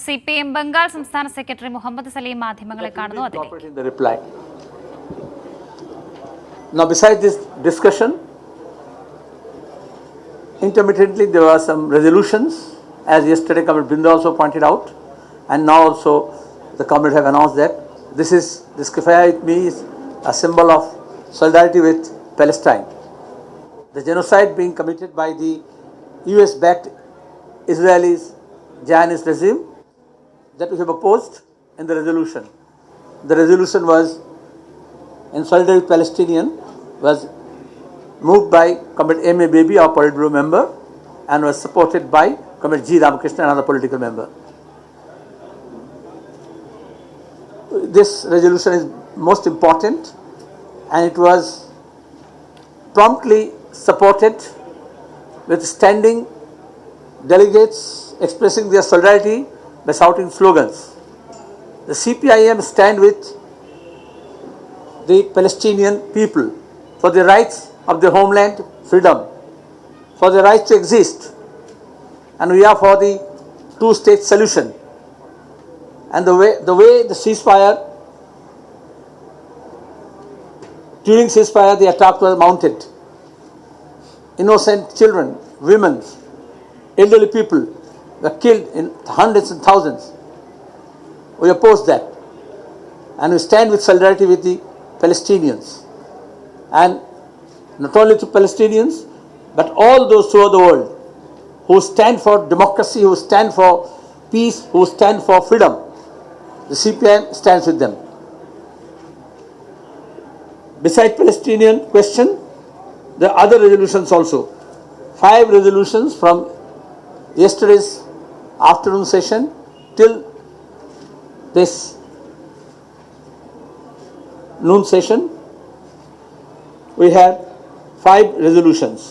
CPM Bengal സംസ്ഥാന secretary Muhammad Saleem മാധ്യമങ്ങളെ കാണുന്നു. അതിലേക്ക് Now, besides this discussion, intermittently there were some resolutions, as yesterday Comrade Bindu also pointed out, and now also the Comrade have announced that this kafaya with me is a symbol of solidarity with Palestine. The genocide being committed by the US-backed Israelis, Zionist regime, that we have opposed in the resolution. The resolution was in solidarity with Palestinian, was moved by Comrade M.A. Baby, our Politburo member, and was supported by Comrade G. Ramakrishna, another political member. This resolution is most important, and it was promptly supported with standing delegates expressing their solidarity by shouting slogans. The CPIM stand with the Palestinian people for the rights of their homeland, freedom, for the right to exist, and we are for the two-state solution. And the way the ceasefire, during ceasefire the attack was mounted. Innocent children, women, elderly people were killed in hundreds and thousands. We oppose that, and we stand with solidarity with the Palestinians, and not only to Palestinians but all those throughout the world who stand for democracy, who stand for peace, who stand for freedom. The CPIM stands with them. Besides Palestinian question, there are other resolutions also. 5 resolutions from yesterday's afternoon session till this noon session, we had 5 resolutions.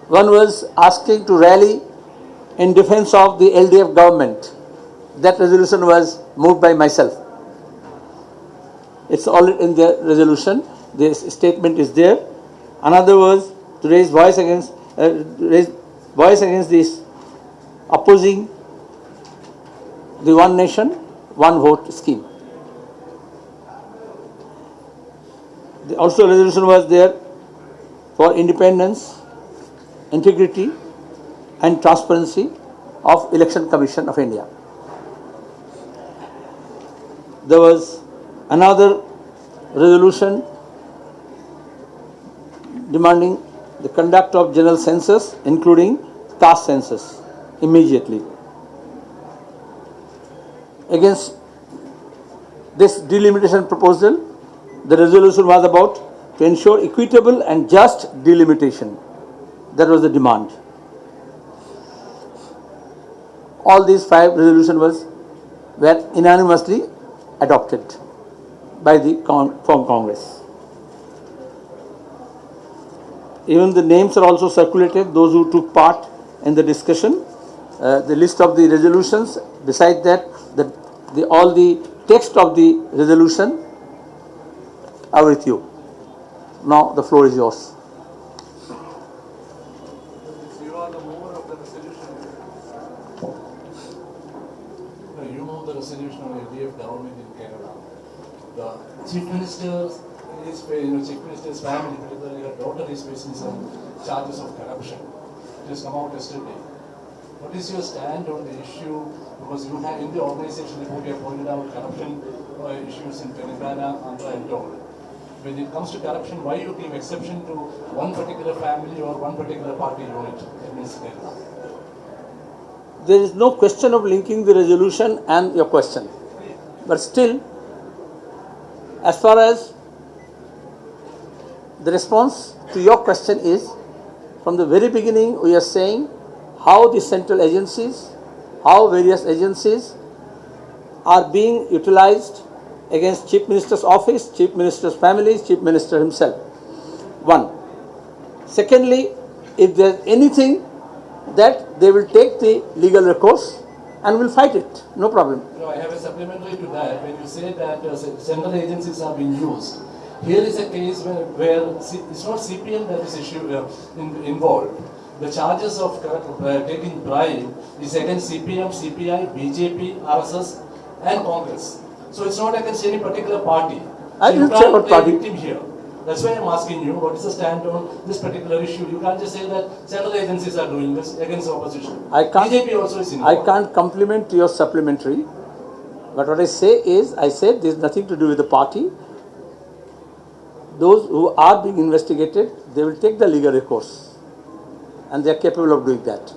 One was asking to rally in defense of the LDF government. That resolution was moved by myself. It's all in the resolution. This statement is there. Another was to raise voice against this opposing the one nation, one vote scheme. Also, resolution was there for independence, integrity, and transparency of Election Commission of India. There was another resolution demanding the conduct of general census, including caste census, immediately. Against this delimitation proposal, the resolution was about to ensure equitable and just delimitation. That was the demand. All these 5 resolutions were unanimously adopted by the from Congress. Even the names are also circulated, those who took part in the discussion. The list of the resolutions, besides that, all the text of the resolution are with you. Now the floor is yours. You are the mover of the resolution. No, you move the resolution on LDF government in Kerala. The Chief Minister's Chief Minister's family, particularly her daughter, is facing some charges of corruption. It has come out yesterday. What is your stand on the issue? Because you have in the organization report you have pointed out corruption issues in Telangana, Andhra, and all. When it comes to corruption, why you give exception to one particular family or one particular party unit in this Kerala? There is no question of linking the resolution and your question. But still, as far as the response to your question is, from the very beginning we are saying how the central agencies, how various agencies are being utilized against Chief Minister's office, Chief Minister's families, Chief Minister himself. One. Secondly, if there is anything that they will take the legal recourse and will fight it, no problem. No, I have a supplementary to that. When you say that central agencies are being used, here is a case where it's not CPM that is involved. The charges of taking bribe is against CPM, CPI, BJP, RSS, and Congress. So it's not against any particular party. I So didn't you say can't what play party. victim here. That's why I'm asking you, what is the stand on this particular issue? You can't just say that central agencies are doing this against the opposition. BJP also is involved. I can't compliment your supplementary, but what I say is, I said there's nothing to do with the party. Those who are being investigated, they will take the legal recourse, and they are capable of doing that.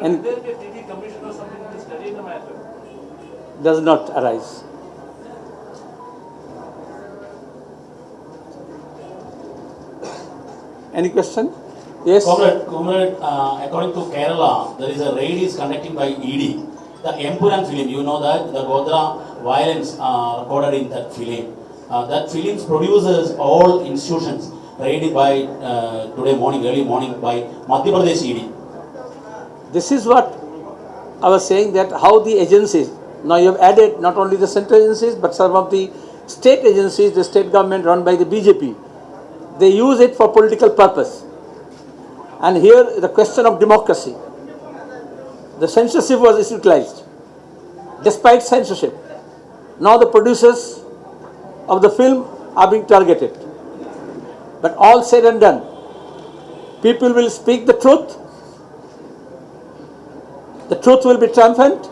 Will there be a TV commission or something to study the matter? Does not arise. Any question? Yes? Comrade, according to Kerala, there is a raid is conducted by ED. The Empuran film, you know that the Godra violence recorded in that film. That film's producers, all institutions, raided by today morning, early morning by Madhya Pradesh ED. This is what I was saying, that how the agencies, now you have added not only the central agencies, but some of the state agencies, the state government run by the BJP. They use it for political purpose. And here the question of democracy. The censorship was utilized. Despite censorship, now the producers of the film are being targeted. But all said and done, people will speak the truth. The truth will be triumphant.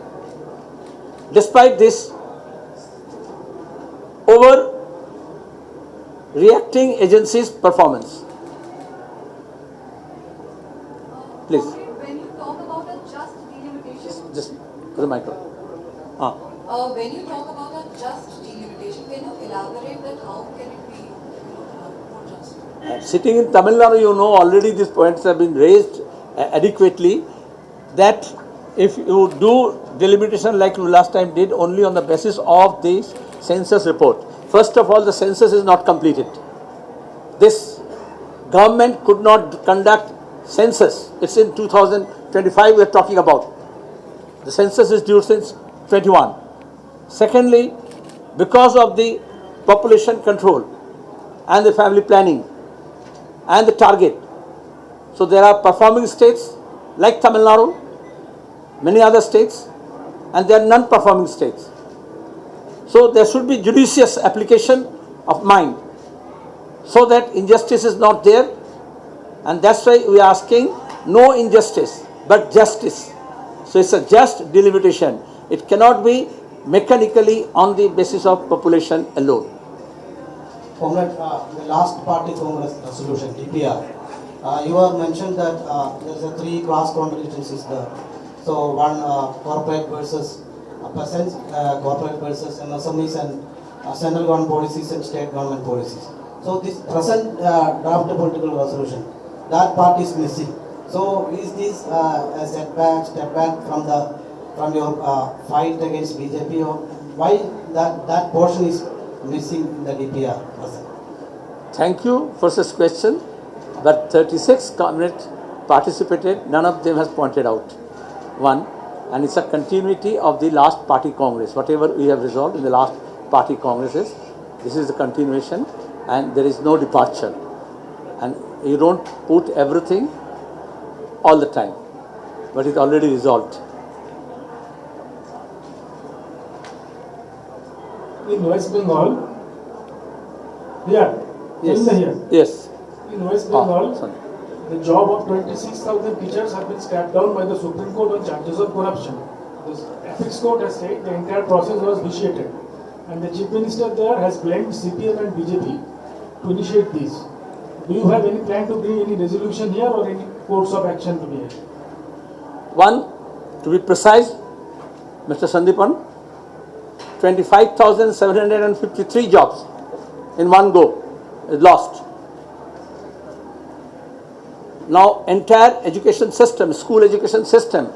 Despite this overreacting agency's performance. Please. When you talk about a just delimitation, Just put the mic on. when you talk about a just delimitation, can you elaborate that how can it be more just? Sitting in Tamil Nadu, you know, already these points have been raised adequately, that if you do delimitation like you last time did only on the basis of the census report. First of all, the census is not completed. This government could not conduct census. It's in 2025 we are talking about. The census is due since 21. Secondly, because of the population control and the family planning and the target. So there are performing states like Tamil Nadu, many other states, and there are non-performing states. So there should be judicious application of mind so that injustice is not there, and that's why we are asking no injustice but justice. So it's a just delimitation. It cannot be mechanically on the basis of population alone. Comrade, the last party Congress resolution, DPR, you have mentioned that there's a three cross constituencies there. So one corporate versus peasants, corporate versus MSMEs, and central government policies and state government policies. So this present draft political resolution, that part is missing. So is this a step back from your fight against BJP, or why that portion is missing in the DPR? Thank you for this question, but 36 comrades participated, none of them has pointed out. One, and it's a continuity of the last party congress. Whatever we have resolved in the last party congresses, this is the continuation, and there is no departure. And you don't put everything all the time, but it's already resolved. In West Bengal, here, Yes. in West Bengal, Sorry. the job of 26,000 teachers have been strapped down by the Supreme Court on charges of corruption. The Ethics Court has said the entire process was vitiated, and the Chief Minister there has blamed CPM and BJP to initiate this. Do you have any plan to bring any resolution here or any course of action to be had? One, to be precise, Mr. Sandipan, 25,753 jobs in one go is lost. Now, entire education system, school education system,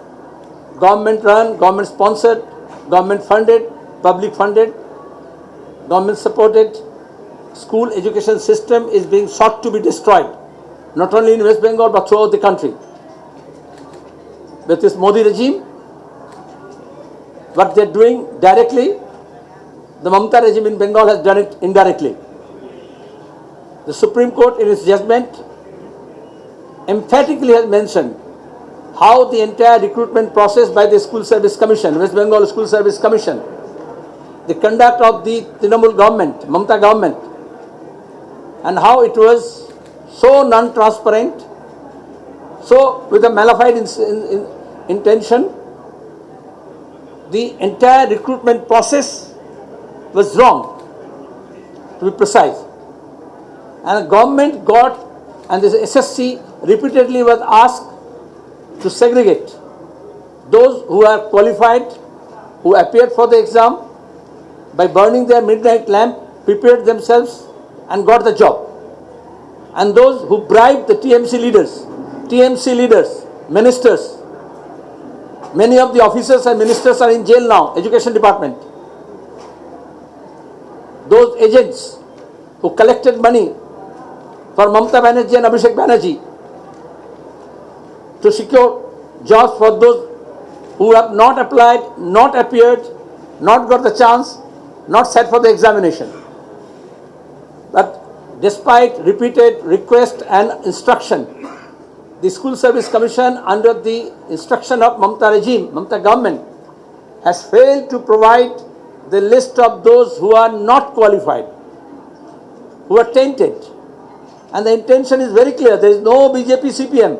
government run, government sponsored, government funded, public funded, government supported, school education system is being sought to be destroyed, not only in West Bengal but throughout the country. With this Modi regime, what they are doing directly, the Mamata regime in Bengal has done it indirectly. The Supreme Court in its judgment emphatically has mentioned how the entire recruitment process by the School Service Commission, West Bengal School Service Commission, the conduct of the Trinamool government, Mamata government, and how it was so non-transparent, so with a malified intention. The entire recruitment process was wrong, to be precise. And the government got, and the SSC repeatedly was asked to segregate those who are qualified, who appeared for the exam, by burning their midnight lamp, prepared themselves and got the job. And those who bribed the TMC leaders, ministers, many of the officers and ministers are in jail now, Education Department. Those agents who collected money for Mamata Banerjee and Abhishek Banerjee to secure jobs for those who have not applied, not appeared, not got the chance, not sat for the examination. But despite repeated request and instruction, the School Service Commission, under the instruction of Mamata regime, Mamata government, has failed to provide the list of those who are not qualified, who are tainted. And the intention is very clear. There is no BJP CPM.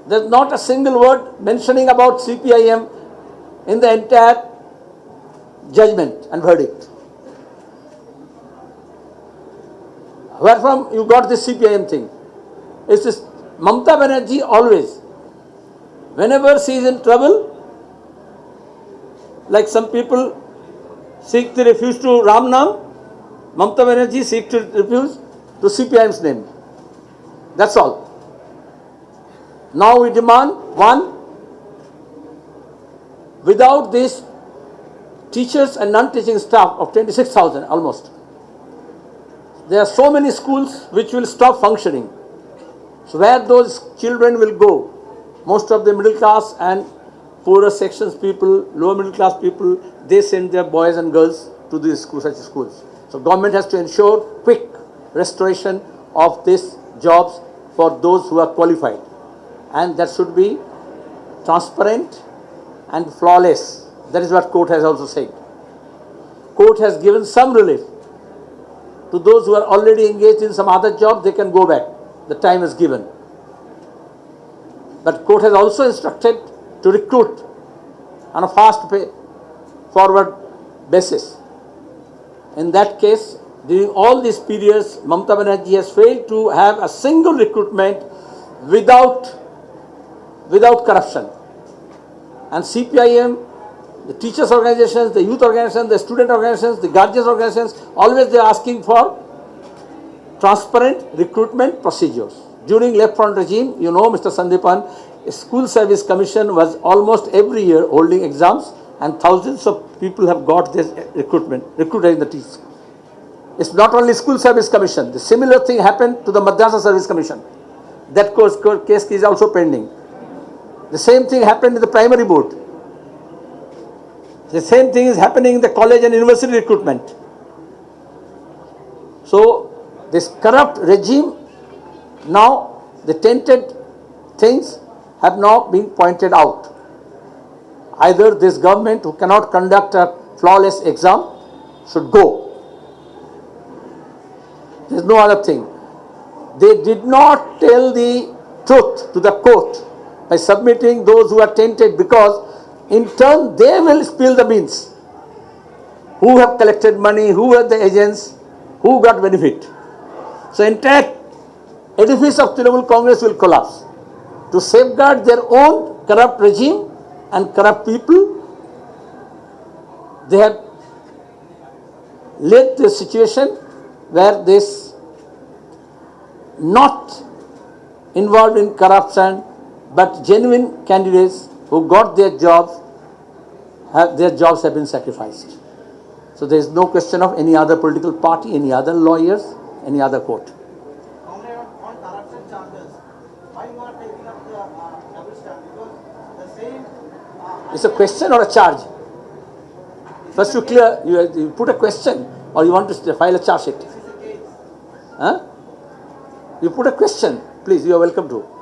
There is not a single word mentioning about CPIM in the entire judgment and verdict. Where from you got this CPIM thing? It's this Mamata Banerjee always, whenever she is in trouble, like some people seek to refuse to Ram Nam, Mamata Banerjee seek to refuse to CPIM's name. That's all. Now we demand, one, without this teachers and non-teaching staff of 26,000 almost, there are so many schools which will stop functioning. So where those children will go, most of the middle class and poorer sections people, lower middle class people, they send their boys and girls to these schools, such schools. So government has to ensure quick restoration of these jobs for those who are qualified. And that should be transparent and flawless. That is what court has also said. Court has given some relief to those who are already engaged in some other job. They can go back. The time is given. But court has also instructed to recruit on a fast forward basis. In that case, during all these periods, Mamata Banerjee has failed to have a single recruitment without corruption. And CPIM, the teachers organizations, the youth organizations, the student organizations, the guardians organizations, always they are asking for transparent recruitment procedures. During left front regime, you know, Mr. Sandipan, School Service Commission was almost every year holding exams, and thousands of people have got this recruited in the teachers. It's not only School Service Commission. The similar thing happened to the Madrasa Service Commission. That case is also pending. The same thing happened in the primary board. The same thing is happening in the college and university recruitment. So this corrupt regime, now the tainted things have now been pointed out. Either this government, who cannot conduct a flawless exam, should go. There is no other thing. They did not tell the truth to the court by submitting those who are tainted, because in turn they will spill the beans. Who have collected money, who are the agents, who got benefit. So entire edifice of Trinamool Congress will collapse. To safeguard their own corrupt regime and corrupt people, they have led the situation where this not involved in corruption but genuine candidates who got their jobs, their jobs have been sacrificed. So there is no question of any other political party, any other lawyers, any other court. On corruption charges, why you are taking up the double stand? Because the same... It's a question or a charge? First you clear, you put a question, or you want to file a charge sheet? This is a case. Huh? You put a question, please, you are welcome to.